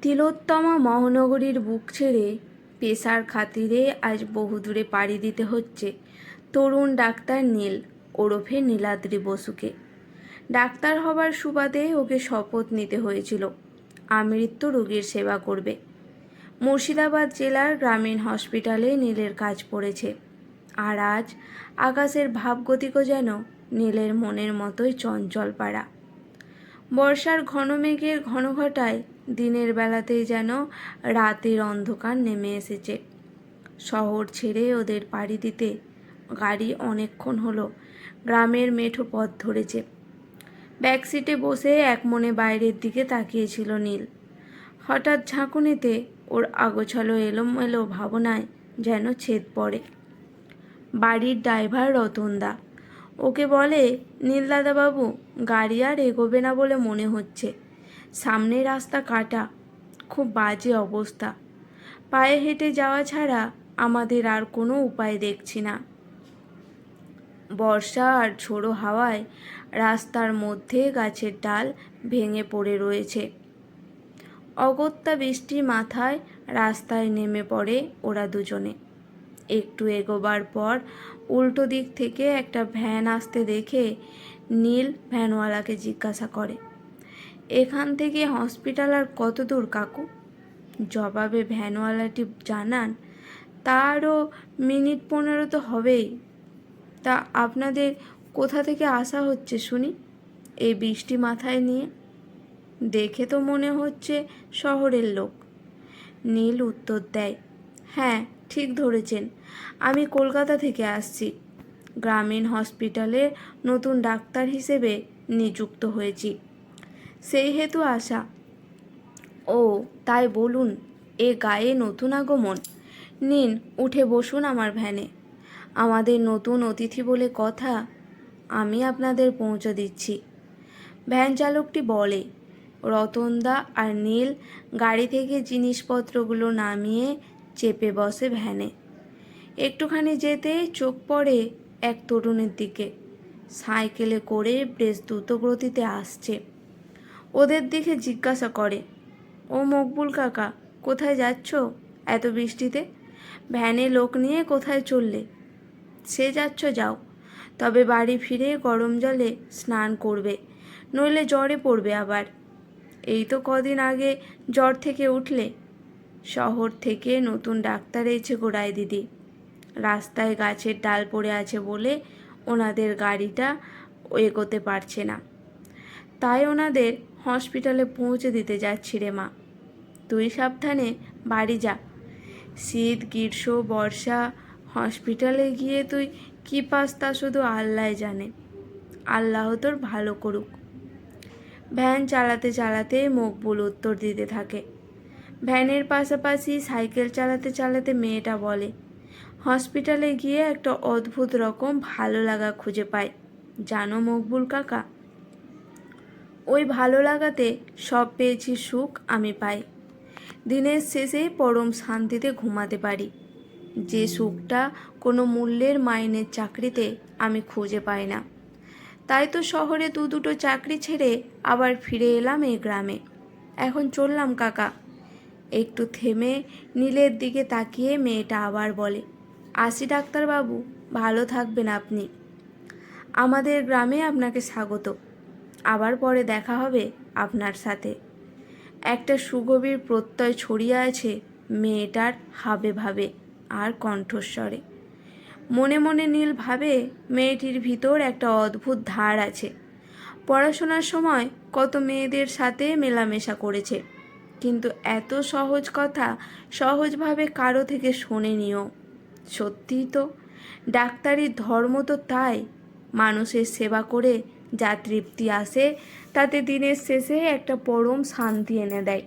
তিলোত্তমা মহানগরীর বুক ছেড়ে পেশার খাতিরে আজ বহুদূরে পাড়ি দিতে হচ্ছে তরুণ ডাক্তার নীল ওরফে নীলাদ্রি বসুকে। ডাক্তার হবার সুবাদে ওকে শপথ নিতে হয়েছিল আমৃত্যু রোগীর সেবা করবে। মুর্শিদাবাদ জেলার গ্রামীণ হসপিটালে নীলের কাজ পড়েছে। আর আজ আকাশের ভাবগতিকও যেন নীলের মনের মতোই চঞ্চল পাড়া। বর্ষার ঘন মেঘের ঘনঘটায় দিনের বেলাতেই যেন রাতের অন্ধকার নেমে এসেছে। শহর ছেড়ে ওদের পাড়ি দিতে গাড়ি অনেকক্ষণ হলো গ্রামের মেঠো পথ ধরেছে। ব্যাকসিটে বসে একমনে বাইরের দিকে তাকিয়েছিল নীল। হঠাৎ ঝাঁকুনিতে ওর আগোছালো এলোমেলো ভাবনায় যেন ছেদ পড়ে। বাড়ির ড্রাইভার রতনদা ওকে বলে, নীল দাদাবাবু, গাড়ি আর এগোবে না বলে মনে হচ্ছে। সামনে রাস্তা কাটা, খুব বাজে অবস্থা। পায়ে হেঁটে যাওয়া ছাড়া আমাদের আর কোনো উপায় দেখছি না। বর্ষা আর ঝোড়ো হাওয়ায় রাস্তার মধ্যে গাছের ডাল ভেঙে পড়ে রয়েছে। অগত্যা বৃষ্টি মাথায় রাস্তায় নেমে পড়ে ওরা দুজনে। একটু এগোবার পর উল্টো দিক থেকে একটা ভ্যান আসতে দেখে নীল ভ্যানওয়ালাকে জিজ্ঞাসা করে, এখান থেকে হসপিটাল আর কত দূর কাকু? জবাবে ভ্যানওয়ালাটি জানান, তারও মিনিট 15 তো হবেই। তা আপনাদের কোথা থেকে আসা হচ্ছে শুনি এই বৃষ্টি মাথায় নিয়ে? দেখে তো মনে হচ্ছে শহরের লোক। নীল উত্তর দেয়, হ্যাঁ ঠিক ধরেছেন, আমি কলকাতা থেকে আসছি। গ্রামীণ হসপিটালের নতুন ডাক্তার হিসেবে নিযুক্ত হয়েছি, সেই হেতু আসা। ও তাই বলুন, এ গায়ে নতুন আগমন। নিন উঠে বসুন আমার ভ্যানে। আমাদের নতুন অতিথি বলে কথা, আমি আপনাদের পৌঁছে দিচ্ছি। ভ্যান চালকটি বলে। রতনদা আর নীল গাড়ি থেকে জিনিসপত্রগুলো নামিয়ে চেপে বসে ভ্যানে। একটুখানি যেতেই চোখ পড়ে এক তরুণের দিকে। সাইকেলে করে বেশ দ্রুত গতিতে আসছে। ওদের দিকে জিজ্ঞাসা করে, ও মকবুল কাকা, কোথায় যাচ্ছ এত বৃষ্টিতে? ভ্যানে লোক নিয়ে কোথায় চললে? সে যাচ্ছ যাও, তবে বাড়ি ফিরে গরম জলে স্নান করবে, নইলে জ্বরে পড়বে আবার। এই তো কদিন আগে জ্বর থেকে উঠলে। শহর থেকে নতুন ডাক্তার এসেছে গো রায় দিদি। রাস্তায় গাছের ডাল পড়ে আছে বলে ওনাদের গাড়িটা এগোতে পারছে না, তাই ওনাদের হসপিটালে পৌঁছে দিতে যাচ্ছি রে মা। তুই সাবধানে বাড়ি যা। শীত গ্রীষ্ম বর্ষা হসপিটালে গিয়ে তুই কী পাস তা শুধু আল্লাহ জানে। আল্লাহ তোর ভালো করুক। ভ্যান চালাতে চালাতে মকবুল উত্তর দিতে থাকে। ভ্যানের পাশাপাশি সাইকেল চালাতে চালাতে মেয়েটা বলে, হসপিটালে গিয়ে একটা অদ্ভুত রকম ভালো লাগা খুঁজে পায় জানো মকবুল কাকা। ওই ভালো লাগাতে সব পেয়েছি সুখ আমি পাই। দিনের শেষে পরম শান্তিতে ঘুমাতে পারি, যে সুখটা কোনো মূল্যের মাইনের চাকরিতে আমি খুঁজে পাই না। তাই তো শহরে দুটো চাকরি ছেড়ে আবার ফিরে এলাম এই গ্রামে। এখন চললাম কাকা। একটু থেমে নীলের দিকে তাকিয়ে মেয়েটা আবার বলে, আসি ডাক্তারবাবু, ভালো থাকবেন আপনি। আমাদের গ্রামে আপনাকে স্বাগত। আবার পরে দেখা হবে আপনার সাথে। একটা সুগভীর প্রত্যয় ছড়িয়ে আছে মেয়েটার হাবে ভাবে আর কণ্ঠস্বরে। মনে মনে নীল ভাবে, মেয়েটির ভিতর একটা অদ্ভুত ধার আছে। পড়াশোনার সময় কত মেয়েদের সাথে মেলামেশা করেছে, কিন্তু এত সহজ কথা সহজভাবে কারো থেকে শোনেনিও। সত্যিই তো, ডাক্তারির ধর্ম তো তাই। মানুষের সেবা করে যা তৃপ্তি আসে, তাতে দিনের শেষে একটা পরম শান্তি এনে দেয়।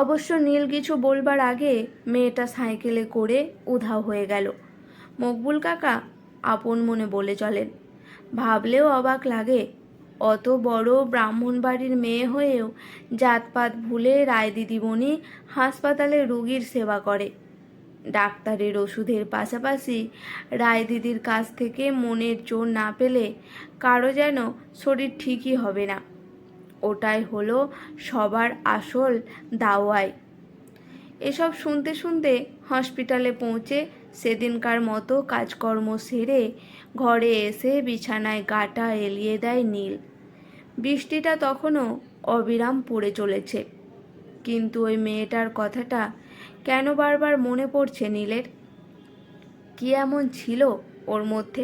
অবশ্য নীল কিছু বলবার আগে মেয়েটা সাইকেলে করে উধাও হয়ে গেল। মকবুল কাকা আপন মনে বলে চলেন, ভাবলেও অবাক লাগে, অত বড় ব্রাহ্মণ বাড়ির মেয়ে হয়েও জাতপাত ভুলে রায় দিদিমণি হাসপাতালে রোগীর সেবা করে। ডাক্তারের ওষুধের পাশাপাশি রায় দিদির কাছ থেকে মনের জোর না পেলে কারো যেন শরীর ঠিকই হবে না। ওটাই হলো সবার আসল দাওয়াই। এসব শুনতে শুনতে হসপিটালে পৌঁছে সেদিনকার মতো কাজকর্ম সেরে ঘরে এসে বিছানায় গাটা এলিয়ে দেয় নীল। বৃষ্টিটা তখনও অবিরাম পড়ে চলেছে, কিন্তু ওই মেয়েটার কথাটা কেন বারবার মনে পড়ছে নীলের? কি এমন ছিল ওর মধ্যে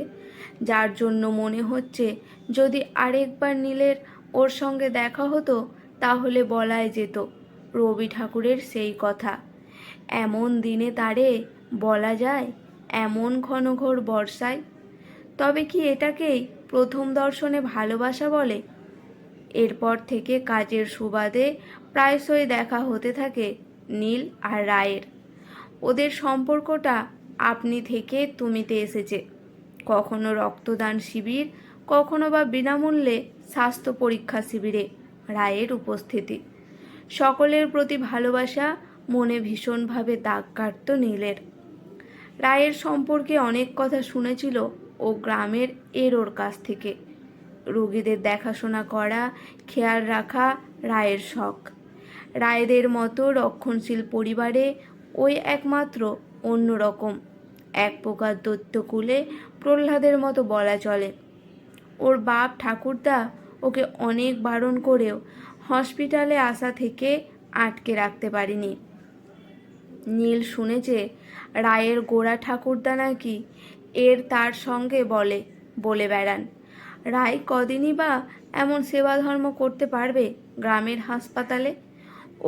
যার জন্য মনে হচ্ছে যদি আরেকবার নীলের ওর সঙ্গে দেখা হতো তাহলে বলাই যেত রবি ঠাকুরের সেই কথা। এমন দিনে তারে বলা যায়, এমন ঘনঘোর বর্ষায়? তবে কি এটাকেই প্রথম দর্শনে ভালোবাসা বলে? এরপর থেকে কাজের সুবাদে প্রায়শই দেখা হতে থাকে নীল আর রায়ের। ওদের সম্পর্কটা আপনি থেকে তুমিতে এসেছে। কখনো রক্তদান শিবির, কখনো বা বিনামূল্যে স্বাস্থ্য পরীক্ষা শিবিরে রায়ের উপস্থিতি। সকলের প্রতি ভালোবাসা মনে ভীষণভাবে দাগ কাটত নীলের। রায়ের সম্পর্কে অনেক কথা শুনেছিল ও গ্রামের ওর কাছ থেকে। রোগীদের দেখাশোনা করা, খেয়াল রাখা রায়ের শখ। রায়েদের মতো রক্ষণশীল পরিবারে ওই একমাত্র অন্যরকম, এক প্রকার দৈত্যকুলে প্রহ্লাদের মতো বলা চলে। ওর বাপ ঠাকুরদা ওকে অনেক বারণ করেও হসপিটালে আসা থেকে আটকে রাখতে পারেনি। নীল শুনেছে রায়ের গোড়া ঠাকুরদা নাকি তার সঙ্গে বলে বেড়ান, রায় কদিনই বা এমন সেবা ধর্ম করতে পারবে গ্রামের হাসপাতালে?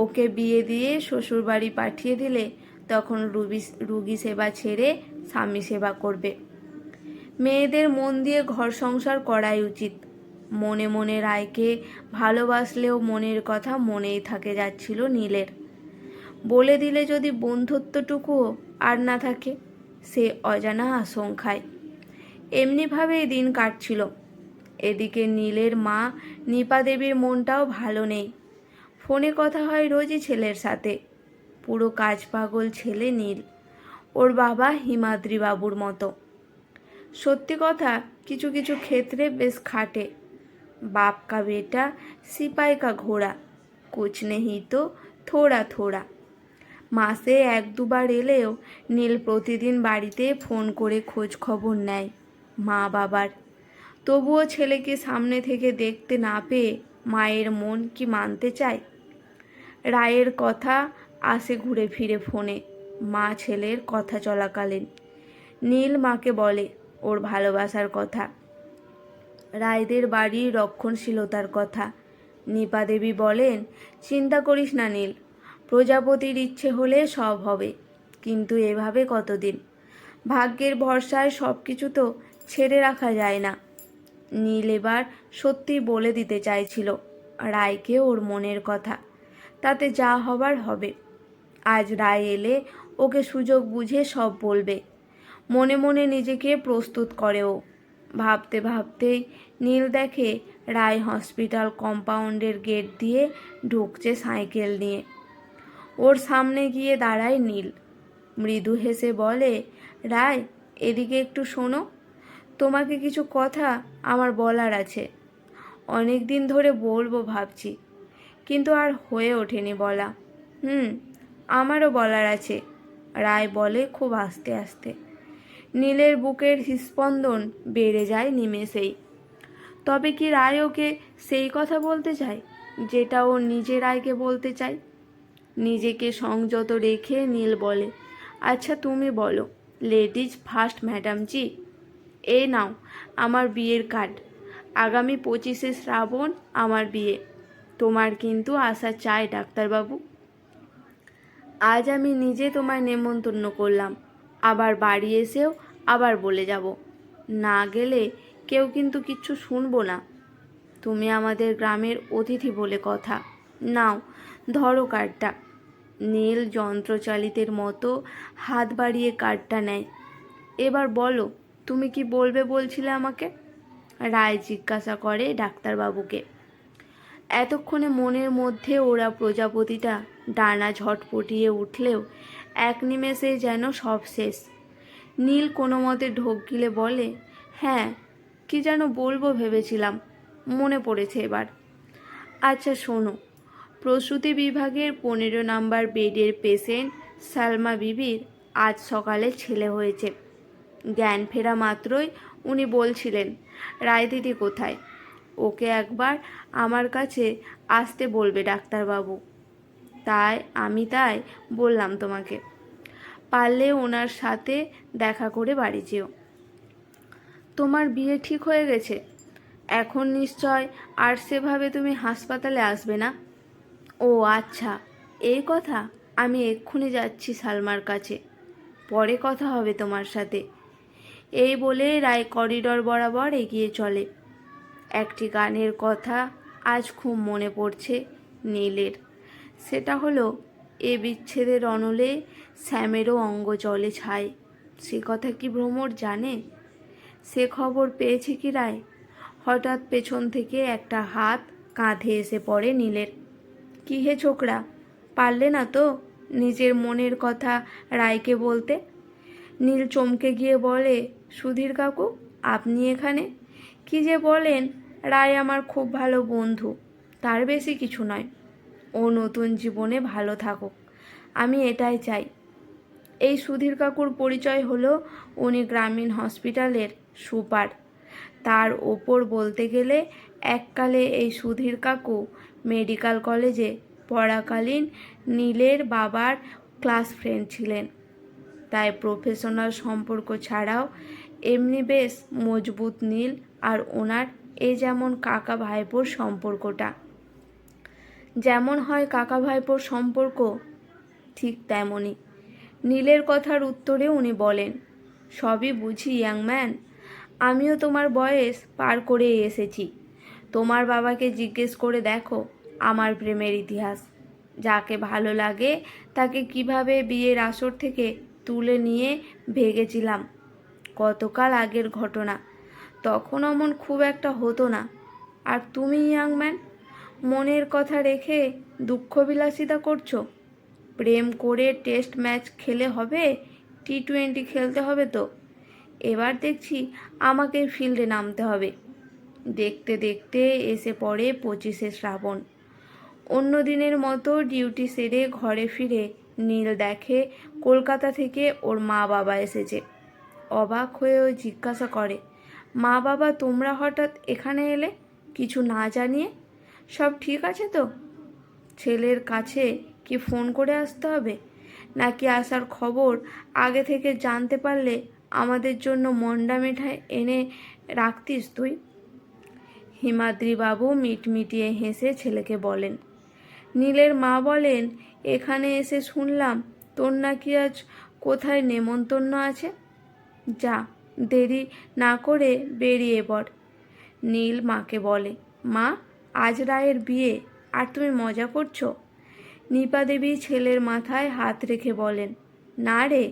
ওকে বিয়ে দিয়ে শ্বশুরবাড়ি পাঠিয়ে দিলে তখন রুগী সেবা ছেড়ে স্বামী সেবা করবে। মেয়েদের মন দিয়ে ঘর সংসার করাই উচিত। মনে মনে রায়কে ভালোবাসলেও মনের কথা মনেই থাকে যাচ্ছিল নীলের। বলে দিলে যদি বন্ধুত্বটুকুও আর না থাকে, সে অজানা আশঙ্কায়। এমনিভাবেই দিন কাটছিল। এদিকে নীলের মা নিপা দেবীর মনটাও ভালো নেই। ফোনে কথা হয় রোজই ছেলের সাথে। পুরো কাজ পাগল ছেলে নীল, ওর বাবা হিমাদ্রি বাবুর মতো। সত্যি কথা, কিছু কিছু ক্ষেত্রে বেশ খাটে। বাপ কা বেটা সিপাই কা ঘোড়া, কুছ নেহি তো থোড়া থোড়া। মাসে এক দুবার এলেও নীল প্রতিদিন বাড়িতে ফোন করে খোঁজ খবর নেয় মা বাবার। তবুও ছেলেকে সামনে থেকে দেখতে না পেয়ে মায়ের মন কি মানতে চায়? রায়ের কথা আসে ঘুরে ফিরে ফোনে মা ছেলের কথা চলাকালীন। নীল মাকে বলে ওর ভালোবাসার কথা, রায়দের বাড়ির রক্ষণশীলতার কথা। নিপা দেবী বলেন, চিন্তা করিস না নীল, প্রজাপতির ইচ্ছে হলে সব হবে, কিন্তু এভাবে কতদিন? ভাগ্যের ভরসায় সব কিছু তো ছেড়ে রাখা যায় না। নীল এবার সত্যি বলে দিতে চাইছিল রায়কে ওর মনের কথা, তাতে যা হবার হবে। আজ রায় এলে ওকে সুযোগ বুঝে সব বলবে। মনে মনে নিজেকে প্রস্তুত করে ও। ভাবতে ভাবতেই নীল দেখে রায় হসপিটাল কম্পাউন্ডের গেট দিয়ে ঢুকছে সাইকেল নিয়ে। ওর সামনে গিয়ে দাঁড়ায় নীল, মৃদু হেসে বলে, রায় এদিকে একটু শোনো, তোমাকে কিছু কথা আমার বলার আছে। অনেক দিন ধরে বলবো ভাবছি, কিন্তু আর হয়ে ওঠেনি বলা। আমারও বলার আছে, রায় বলে খুব আস্তে আস্তে। নীলের বুকের হৃস্পন্দন বেড়ে যায় নিমেষেই। তবে কি রায় ওকে সেই কথা বলতে চায় যেটা ও নিজে রায়কে বলতে চায়? নিজেকে সংযত রেখে নীল বলে, আচ্ছা তুমি বলো, লেডিজ ফার্স্ট ম্যাডামজি। এই নাও আমার বিয়ের কার্ড। আগামী 25শে শ্রাবণ আমার বিয়ে। তোমার কিন্তু আসা চাই ডাক্তারবাবু। আজ আমি নিজে তোমায় নেমন্তন্ন করলাম, আবার বাড়ি এসেও আবার বলে যাব। না গেলে কেউ কিন্তু কিচ্ছু শুনবো না। তুমি আমাদের গ্রামের অতিথি বলে কথা। নাও ধরো কার্ডটা। নীল যন্ত্রচালিতের মতো হাত বাড়িয়ে কার্ডটা নেয়। এবার বলো, তুমি কি বলবে বলছিলে আমাকে? রায় জিজ্ঞাসা করে ডাক্তারবাবুকে। এতক্ষণে মনের মধ্যে ওরা প্রজাপতিটা ডানা ঝটপটিয়ে উঠলেও এক নিমেষে যেন সব শেষ। নীল কোনো মতে ঢোক গিলে বলে, হ্যাঁ কি যেন বলবো ভেবেছিলাম, মনে পড়েছে এবার। আচ্ছা শোনো, প্রসূতি বিভাগের 15 নম্বর বেডের পেশেন্ট সালমা বিবির আজ সকালে ছেলে হয়েছে। জ্ঞান ফেরা মাত্রই উনি বলছিলেন রায় দিদি কোথায়, ওকে একবার আমার কাছে আসতে বলবে ডাক্তারবাবু। তাই বললাম তোমাকে, পারলে ওনার সাথে দেখা করে বাড়ি যেও। তোমার বিয়ে ঠিক হয়ে গেছে এখন, নিশ্চয় আর সেভাবে তুমি হাসপাতালে আসবে না। ও আচ্ছা, এই কথা। আমি এক্ষুনি যাচ্ছি সালমার কাছে, পরে কথা হবে তোমার সাথে। এই বলে রায় করিডর বরাবর এগিয়ে চলে। একটি গানের কথা আজ খুব মনে পড়ছে নীলের। সেটা হলো, এ বিচ্ছেদের অনলে শ্যামেরও অঙ্গ জলে ছায়। সে কথা কি ভ্রমর জানে? সে খবর পেয়েছে কি রায়? হঠাৎ পেছন থেকে একটা হাত কাঁধে এসে পড়ে নীলের। কি হে ছোকরা, পারলে না তো নিজের মনের কথা রায়কে বলতে? নীল চমকে গিয়ে বলে, সুধীর কাকু, আপনি এখানে? কি যে বলেন, রায় আমার খুব ভালো বন্ধু, তার বেশি কিছু নয়। ও নতুন জীবনে ভালো থাকুক, আমি এটাই চাই। এই সুধীর কাকুর পরিচয় হলো, উনি গ্রামীণ হসপিটালের সুপার। তার ওপর বলতে গেলে এককালে এই সুধীর কাকু মেডিকেল কলেজে পড়াকালীন নীলের বাবার ক্লাস ফ্রেন্ড ছিলেন। তাই প্রফেশনাল সম্পর্ক ছাড়াও এমনি বেশ মজবুত নীল আর ওনার এই যেমন কাকা ভাইপোর সম্পর্কটা। যেমন হয় কাকা ভাইপোর সম্পর্ক, ঠিক তেমনই। নীলের কথার উত্তরে উনি বলেন, সবই বুঝি ইয়াং ম্যান, আমিও তোমার বয়স পার করে এসেছি। তোমার বাবাকে জিজ্ঞেস করে দেখো আমার প্রেমের ইতিহাস। যাকে ভালো লাগে তাকে কিভাবে বিয়ের আসর থেকে তুলে নিয়ে ভেগেছিলাম। কতকাল আগের ঘটনা, তখন অমন খুব একটা হতো না। আর তুমি ইয়াং ম্যান, মনের কথা রেখে দুঃখ বিলাসিতা করছো। প্রেম করে টেস্ট ম্যাচ খেলে হবে? টি-20 খেলতে হবে তো? এবার দেখছি আমাকে ফিল্ডে নামতে হবে। দেখতে দেখতে এসে পড়ে 25শে শ্রাবণ। অন্য দিনের মতো ডিউটি সেরে ঘরে ফিরে নীল দেখে কলকাতা থেকে ওর মা বাবা এসেছে। অবাক হয়ে ওই জিজ্ঞাসা করে, মা বাবা তোমরা হঠাৎ এখানে এলে কিছু না জানিয়ে? সব ঠিক আছে তো? ছেলের কাছে কি ফোন করে আসতে হবে, নাকি আসার খবর আগে থেকে জানতে পারলে আমাদের জন্য মন্ডা মিঠাই এনে রাখতিস তুই? হিমাদ্রিবাবু মিটমিটিয়ে হেসে ছেলেকে বলেন। নীলের মা বলেন, এখানে এসে শুনলাম তোর নাকি আজ কোথায় নেমন্তন্ন আছে। যা, দেরি না করে বেরিয়ে পড়। নীল মাকে বলে, মা, আজ রায়ের বিয়ে আর তুমি মজা করছো? নিপা দেবী ছেলের মাথায় হাত রেখে বলেন, না রে,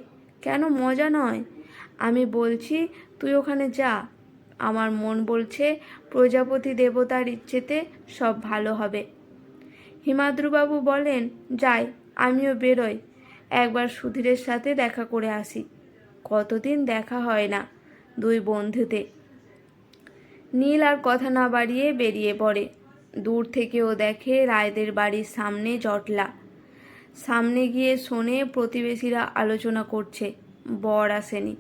কেন মজা নয়? আমি বলছি তুই ওখানে যা। আমার মন বলছে প্রজাপতি দেবতার ইচ্ছেতে সব ভালো হবে। হিমাদ্রুবাবু বলেন, যাই, আমিও বেরোই, একবার সুধীরের সাথে দেখা করে আসি। কতদিন দেখা হয় না দুই বন্ধুতে। নীল আর কথা না বাড়িয়ে বেরিয়ে পড়ে। দূর থেকেও দেখে রায়দের বাড়ির সামনে জটলা। সামনে গিয়ে শোনে প্রতিবেশীরা আলোচনা করছে বর আসেনি।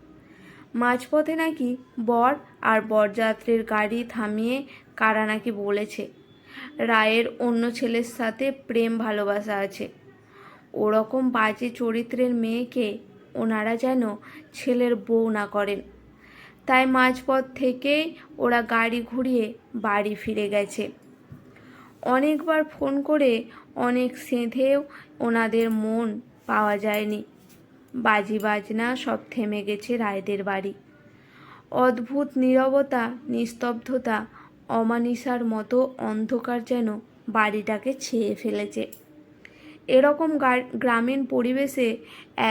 মাঝপথে নাকি বর আর বরযাত্রীর গাড়ি থামিয়ে কারা নাকি বলেছে রায়ের অন্য ছেলের সাথে প্রেম ভালোবাসা আছে। ওরকম বাজে চরিত্রের মেয়েকে ওনারা যেন ছেলের বউ না করেন। তাই মাঝপথ থেকেই ওরা গাড়ি ঘুরিয়ে বাড়ি ফিরে গেছে। অনেকবার ফোন করে অনেক সেঁধেও ওনাদের মন পাওয়া যায়নি। বাজি বাজনা সব থেমে গেছে রায়দের বাড়ি। অদ্ভুত নীরবতা, নিস্তব্ধতা, অমানিসার মতো অন্ধকার যেন বাড়িটাকে ছেয়ে ফেলেছে। এরকম গ্রামীণ পরিবেশে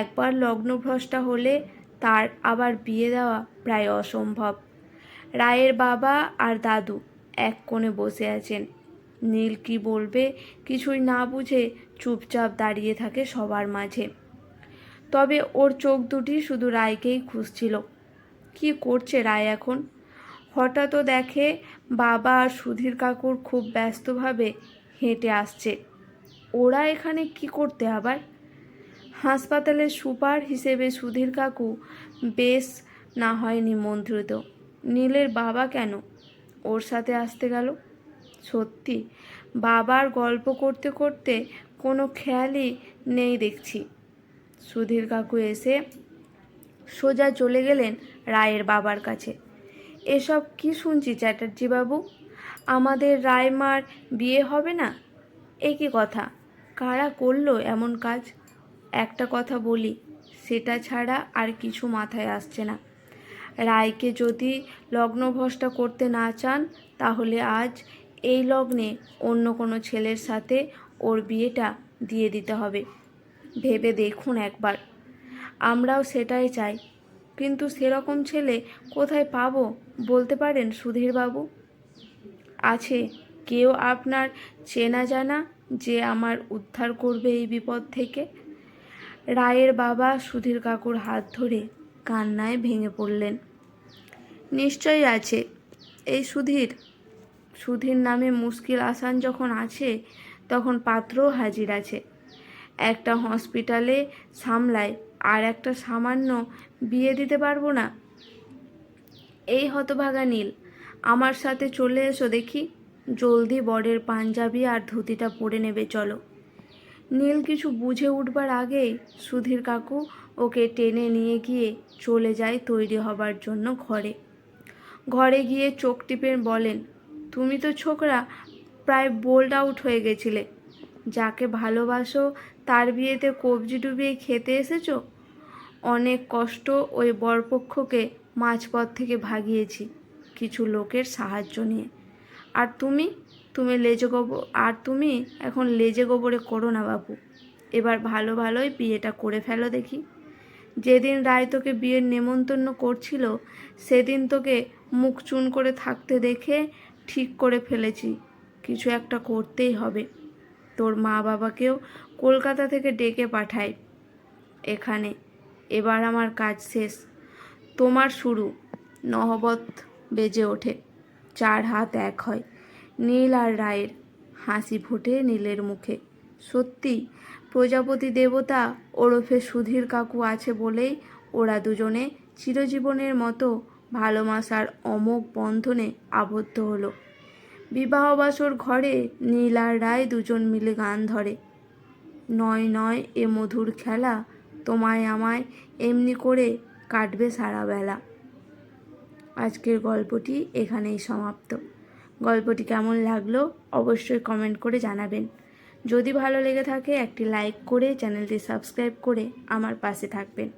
একবার লগ্নভ্রষ্টা হলে তার আবার বিয়ে দেওয়া প্রায় অসম্ভব। রায়ের বাবা আর দাদু এক কোণে বসে আছেন। নীল কি বলবে কিছুই না বুঝে চুপচাপ দাঁড়িয়ে থাকে সবার মাঝে। তবে ওর চোখ দুটি শুধু রায়কেই খুঁজছিল। কি করছে রায় এখন? হঠাৎও দেখে বাবা আর সুধীর কাকুর খুব ব্যস্তভাবে হেঁটে আসছে। ওরা এখানে কি করতে আবার? হাসপাতালের সুপার হিসেবে সুধীর কাকু বেশ না হয় নিমন্ত্রিত, নীলের বাবা কেন ওর সাথে আসতে গেল? সত্যি বাবার গল্প করতে করতে কোনো খেয়ালই নেই দেখছি। সুধীর কাকু এসে সোজা চলে গেলেন রায়ের বাবার কাছে। এসব কি শুনছি চ্যাটার্জি বাবু? আমাদের রায়মার বিয়ে হবে না? এ কি কথা? কারা করলো এমন কাজ? একটা কথা বলি, সেটা ছাড়া আর কিছু মাথায় আসছে না। রায়কে যদি লগ্নভ্রষ্ট করতে না চান, তাহলে আজ এই লগ্নে অন্য কোনো ছেলের সাথে ওর বিয়েটা দিয়ে দিতে হবে। ভেবে দেখুন একবার। আমরাও সেটাই চাই, কিন্তু সেরকম ছেলে কোথায় পাবো বলতে পারেন সুধীরবাবু? আছে কেউ আপনার চেনা জানা যে আমার উদ্ধার করবে এই বিপদ থেকে? রায়ের বাবা সুধীর কাকুর হাত ধরে কান্নায় ভেঙে পড়লেন। নিশ্চয়ই আছে। এই সুধীর নামে মুশকিল আসান যখন আছে, তখন পাত্রও হাজির আছে। একটা হসপিটালে সামলায়, আর একটা সামান্য বিয়ে দিতে পারবো না? এই হতভাগা নীল, আমার সাথে চলে এসো দেখি। জলদি বরের পাঞ্জাবি আর ধুতিটা পরে নেবে চলো। নীল কিছু বুঝে উঠবার আগেই সুধীর কাকু ওকে টেনে নিয়ে গিয়ে চলে যায় তৈরি হবার জন্য ঘরে গিয়ে চোখ টিপে বলেন, তুমি তো ছোকরা প্রায় বোল্ড আউট হয়ে গেছিলে। যাকে ভালোবাসো তার বিয়েতে কবজি ডুবিয়ে খেতে এসেছো। অনেক কষ্ট ওই বরপক্ষকে মাঝপথ থেকে ভাগিয়েছি কিছু লোকের সাহায্য নিয়ে। আর তুমি এখন লেজে গোবরে করো না বাবু। এবার ভালোই বিয়েটা করে ফেলো দেখি। যেদিন রায় তোকে বিয়ের নেমন্তন্ন করছিল, সেদিন তোকে মুখ চুন করে থাকতে দেখে ঠিক করে ফেলেছি কিছু একটা করতেই হবে। তোর মা বাবাকেও কলকাতা থেকে ডেকে পাঠাই এখানে। এবার আমার কাজ শেষ, তোমার শুরু। নহবত বেজে ওঠে, 4 হাত এক হয়। নীল আর রায়ের হাসি ফোটে নীলের মুখে। সত্যি প্রজাপতি দেবতা ওরফে সুধীর কাকু আছে বলেই ওরা দুজনে চিরজীবনের মতো ভালোবাসার অমোঘ বন্ধনে আবদ্ধ হলো। বিবাহবাসর ঘরে নীল আর রায় দুজন মিলে গান ধরে, নয় নয় এ মধুর খেলা, তোমায় আমায় এমনি করে কাটবে সারা বেলা। আজকের গল্পটি এখানেই সমাপ্ত। গল্পটি কেমন লাগলো অবশ্যই কমেন্ট করে জানাবেন। যদি ভালো লেগে থাকে একটি লাইক করে চ্যানেলটি সাবস্ক্রাইব করে আমার পাশে থাকবেন।